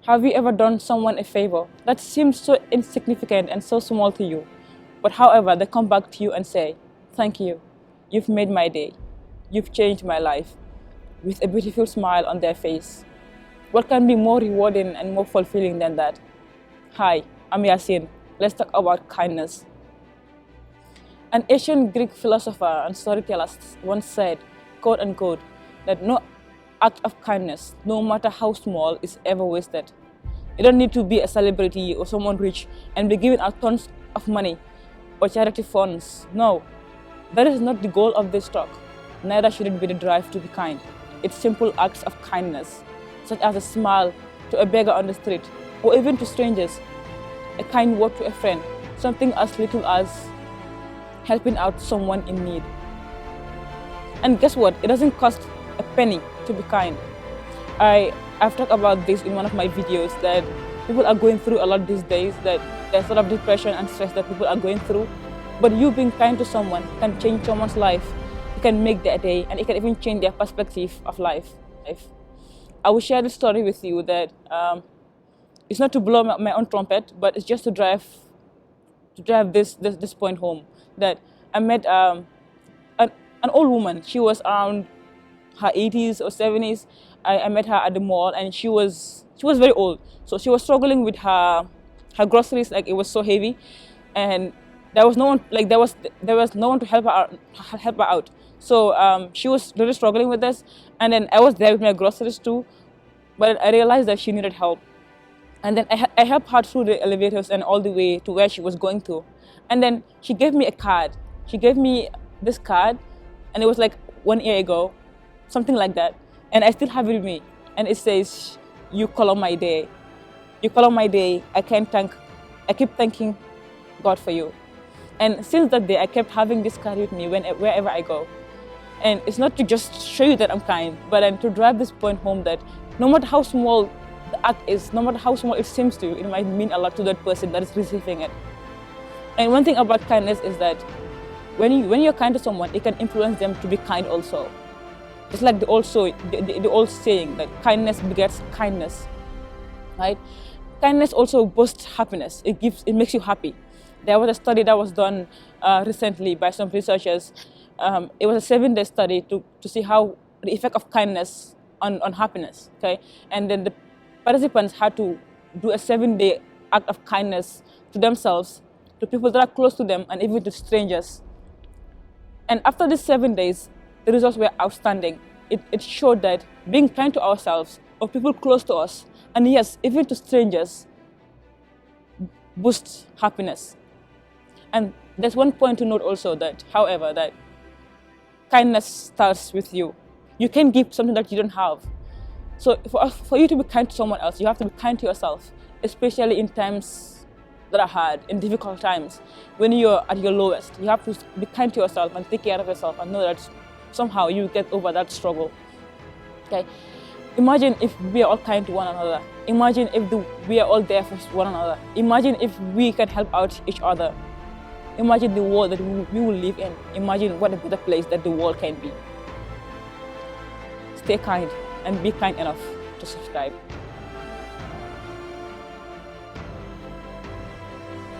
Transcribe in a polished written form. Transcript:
Have you ever done someone a favor that seems so insignificant and so small to you, but however, they come back to you and say, "Thank you. You've made my day. You've changed my life," with a beautiful smile on their face? What can be more rewarding and more fulfilling than that? Hi, I'm Yasin. Let's talk about kindness. An ancient Greek philosopher and storyteller once said, quote unquote, that no act of kindness, no matter how small, is ever wasted. You don't need to be a celebrity or someone rich and be giving out tons of money or charity funds. No, that is not the goal of this talk. Neither should it be the drive to be kind. It's simple acts of kindness, such as a smile to a beggar on the street, or even to strangers, a kind word to a friend, something as little as helping out someone in need. And guess what? It doesn't cost a penny to be kind. I've talked about this in one of my videos, that people are going through a lot these days, that there's a lot of depression and stress that people are going through. But you being kind to someone can change someone's life. It can make their day, and it can even change their perspective of life. I will share this story with you that it's not to blow my own trumpet, but it's just to drive this point home. That I met an old woman. She was around her 80s or 70s. I met her at the mall, and she was very old. So she was struggling with her groceries, like it was so heavy, and there was no one to help her out. So she was really struggling with this, and then I was there with my groceries too, but I realized that she needed help. And then I helped her through the elevators and all the way to where she was going to. And then she gave me a card. She gave me this card, and it was like 1 year ago, something like that. And I still have it with me. And it says, "You color my day. You color my day. I keep thanking God for you." And since that day, I kept having this card with me wherever I go. And it's not to just show you that I'm kind, but then to drive this point home that no matter how small the act is, no matter how small it seems to you, it might mean a lot to that person that is receiving it. And one thing about kindness is that when you're kind to someone, it can influence them to be kind also. It's like the old saying that kindness begets kindness, right? Kindness also boosts happiness. It makes you happy. There was a study that was done recently by some researchers. It was a 7-day study to see how the effect of kindness on happiness. Okay, and then the participants had to do a 7-day act of kindness to themselves, to people that are close to them, and even to strangers. And after these 7 days, the results were outstanding. It showed that being kind to ourselves or people close to us, and yes, even to strangers, boosts happiness. And there's one point to note also, that, however, that kindness starts with you. You can give something that you don't have. So for you to be kind to someone else, you have to be kind to yourself, especially in times that are hard, in difficult times. When you're at your lowest, you have to be kind to yourself and take care of yourself and know that somehow you get over that struggle. Okay? Imagine if we are all kind to one another. Imagine if we are all there for one another. Imagine if we can help out each other. Imagine the world that we will live in. Imagine what a better place that the world can be. Stay kind and be kind enough to subscribe.